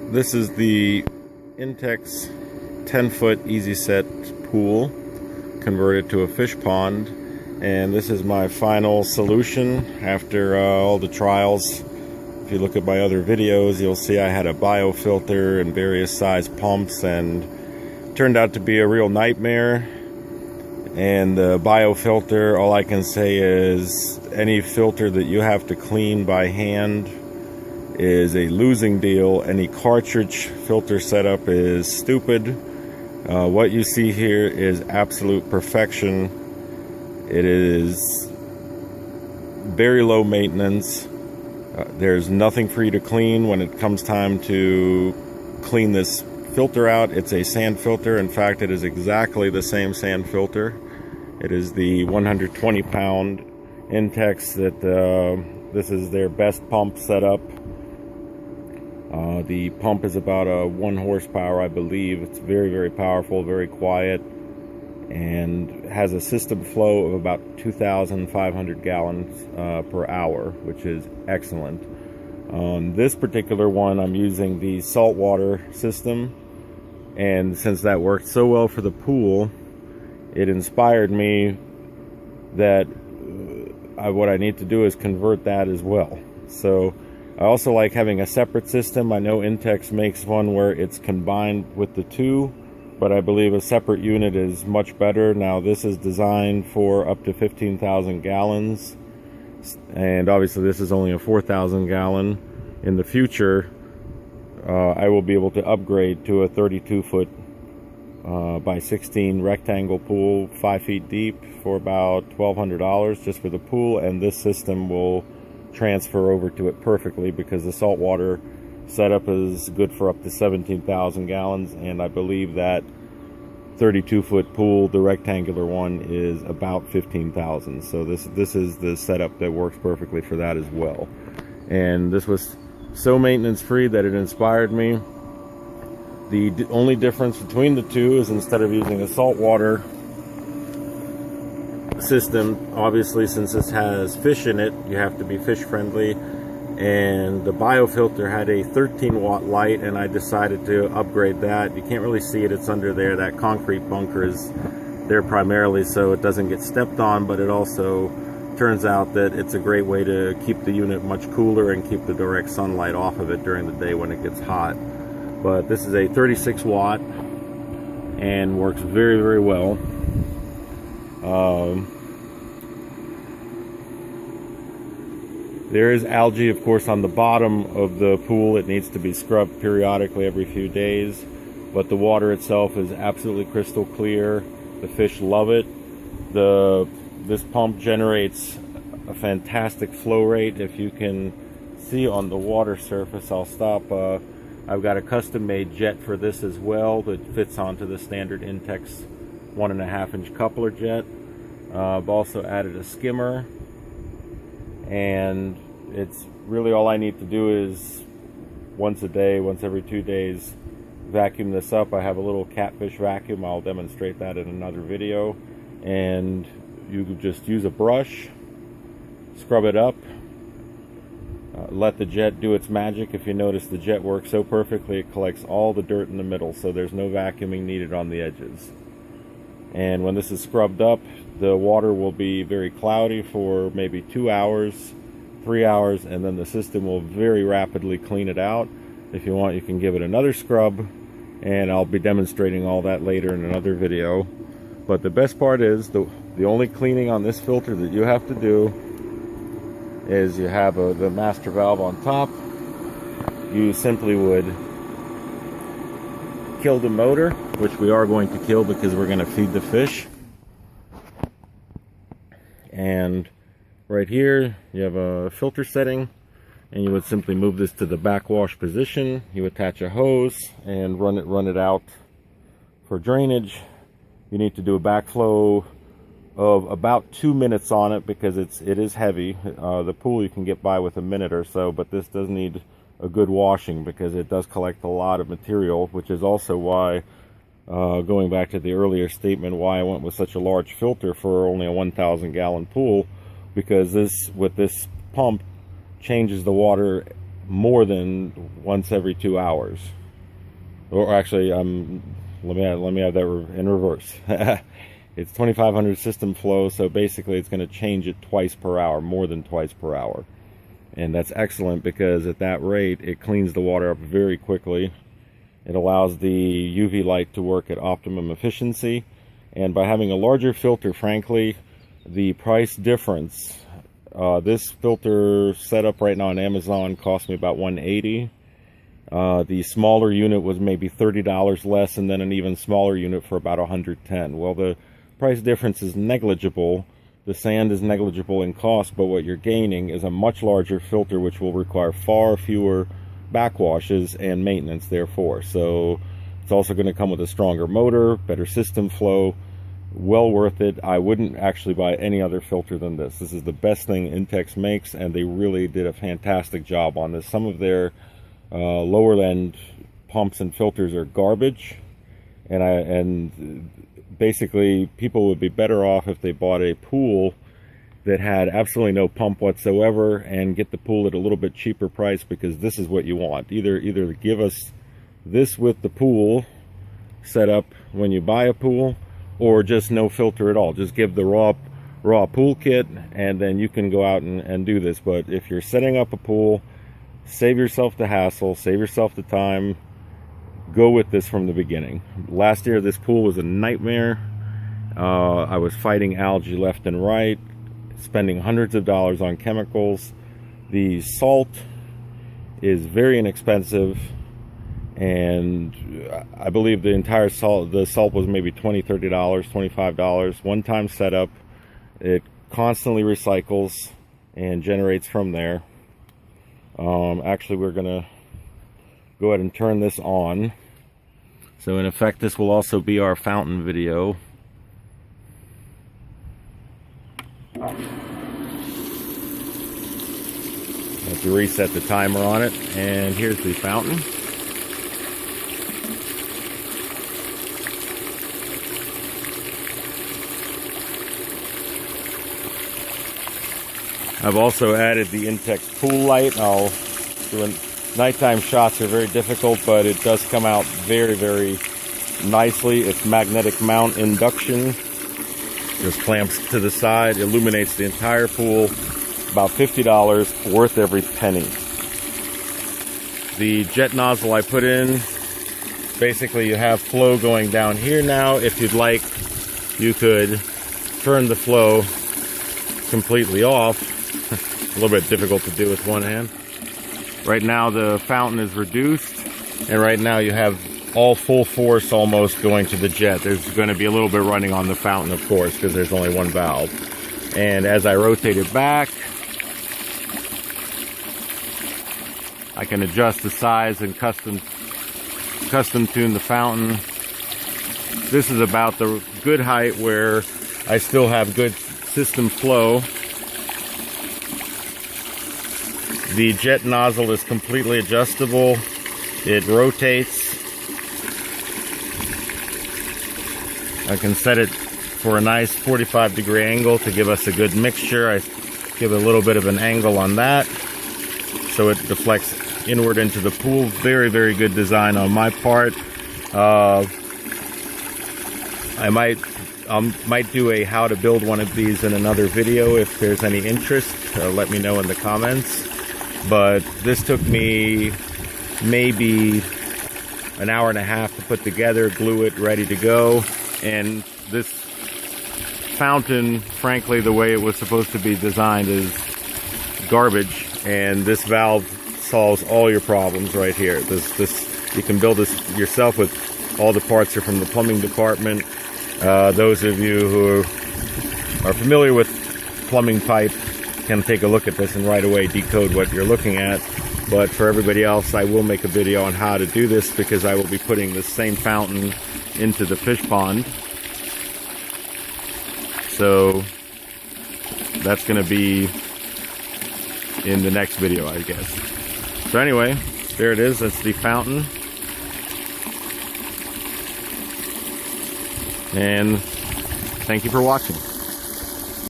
This is the Intex 10-foot easy set pool converted to a fish pond, and this is my final solution after all the trials. If you look at my other videos, you'll see I had a biofilter and various size pumps, and it turned out to be a real nightmare. And the biofilter, all I can say is any filter that you have to clean by hand is a losing deal. Any cartridge filter setup is stupid. What you see here is absolute perfection. It is very low maintenance. There's nothing for you to clean when it comes time to clean this filter out. It's a sand filter. In fact, it is exactly the same sand filter. It is the 120-pound Intex that this is their best pump setup. The pump is about a 1 horsepower, I believe. It's very, very powerful, very quiet, and has a system flow of about 2,500 gallons per hour, which is excellent. On this particular one, I'm using the saltwater system, and since that worked so well for the pool, it inspired me that what I need to do is convert that as well. So I also like having a separate system. I know Intex makes one where it's combined with the two, but I believe a separate unit is much better. Now this is designed for up to 15,000 gallons, and obviously this is only a 4,000 gallon. In the future, I will be able to upgrade to a 32-foot by 16 rectangle pool, 5 feet deep, for about $1,200 just for the pool, and this system will transfer over to it perfectly because the saltwater setup is good for up to 17,000 gallons, and I believe that 32-foot pool, the rectangular one, is about 15,000. So this is the setup that works perfectly for that as well. And this was so maintenance free that it inspired me. The only difference between the two is instead of using a saltwater system, obviously since this has fish in it, you have to be fish friendly, and the biofilter had a 13-watt light, and I decided to upgrade that. You can't really see it, it's under there. That concrete bunker is there primarily so it doesn't get stepped on, but it also turns out that it's a great way to keep the unit much cooler and keep the direct sunlight off of it during the day when it gets hot. But this is a 36-watt and works very, very well. There is algae, of course, on the bottom of the pool. It needs to be scrubbed periodically every few days, but the water itself is absolutely crystal clear. The fish love it. This pump generates a fantastic flow rate. If you can see on the water surface, I'll stop. I've got a custom-made jet for this as well that fits onto the standard Intex 1.5-inch coupler jet. I've also added a skimmer, and it's really all I need to do is once a day, once every 2 days, vacuum this up. I have a little catfish vacuum. I'll demonstrate that in another video. And you just use a brush, scrub it up, let the jet do its magic. If you notice, the jet works so perfectly, it collects all the dirt in the middle, so there's no vacuuming needed on the edges. And when this is scrubbed up, the water will be very cloudy for maybe 2 hours, 3 hours, and then the system will very rapidly clean it out. If you want, you can give it another scrub, and I'll be demonstrating all that later in another video. But the best part is, the only cleaning on this filter that you have to do is you have the master valve on top. You simply would kill the motor, which we are going to kill because we're going to feed the fish. And right here you have a filter setting, and you would simply move this to the backwash position. You attach a hose and run it out for drainage. You need to do a backflow of about 2 minutes on it because it is heavy. The pool you can get by with a minute or so, but this does need a good washing because it does collect a lot of material, which is also why, going back to the earlier statement, why I went with such a large filter for only a 1,000 gallon pool, because with this pump changes the water more than once every 2 hours. Or actually, let me have that in reverse. It's 2500 system flow, so basically it's going to change it twice per hour, more than twice per hour. And that's excellent because at that rate, it cleans the water up very quickly. It allows the UV light to work at optimum efficiency. And by having a larger filter, frankly, the price difference, this filter setup right now on Amazon cost me about $180. The smaller unit was maybe $30 less, and then an even smaller unit for about $110. Well, the price difference is negligible. The sand is negligible in cost, but what you're gaining is a much larger filter, which will require far fewer backwashes and maintenance, therefore. So it's also going to come with a stronger motor, better system flow. Well worth it. I wouldn't actually buy any other filter than this. This is the best thing Intex makes, and they really did a fantastic job on this. Some of their lower end pumps and filters are garbage, and basically people would be better off if they bought a pool that had absolutely no pump whatsoever and get the pool at a little bit cheaper price, because this is what you want. Either give us this with the pool set up when you buy a pool, or just no filter at all. Just give the raw pool kit, and then you can go out and do this. But if you're setting up a pool, save yourself the hassle, save yourself the time, go with this from the beginning. Last year this pool was a nightmare. I was fighting algae left and right, spending hundreds of dollars on chemicals. The salt is very inexpensive, and I believe the salt was maybe $20, $30, $25. One-time setup. It constantly recycles and generates from there. Actually, we're gonna go ahead and turn this on. So in effect, this will also be our fountain video. I have to reset the timer on it, and here's the fountain. I've also added the Intex pool light. I'll do nighttime shots are very difficult, but it does come out very, very nicely. It's magnetic mount induction. Just clamps to the side, illuminates the entire pool. About $50, worth every penny. The jet nozzle I put in, basically you have flow going down here now. If you'd like, you could turn the flow completely off. A little bit difficult to do with one hand. Right now the fountain is reduced, and right now you have all full force almost going to the jet. There's going to be a little bit running on the fountain, of course, because there's only one valve. And as I rotate it back, I can adjust the size and custom tune the fountain. This is about the good height where I still have good system flow. The jet nozzle is completely adjustable. It rotates. I can set it for a nice 45-degree angle to give us a good mixture. I give a little bit of an angle on that so it deflects inward into the pool. Very, very good design on my part. I might do a how to build one of these in another video if there's any interest. Let me know in the comments. But this took me maybe an hour and a half to put together, glue it, ready to go. And this fountain, frankly, the way it was supposed to be designed is garbage, and this valve solves all your problems right here. You can build this yourself with all the parts are from the plumbing department. Those of you who are familiar with plumbing pipe can take a look at this and right away decode what you're looking at. But for everybody else, I will make a video on how to do this, because I will be putting this same fountain into the fish pond. So that's going to be in the next video, I guess. So anyway, there it is. That's the fountain. And thank you for watching.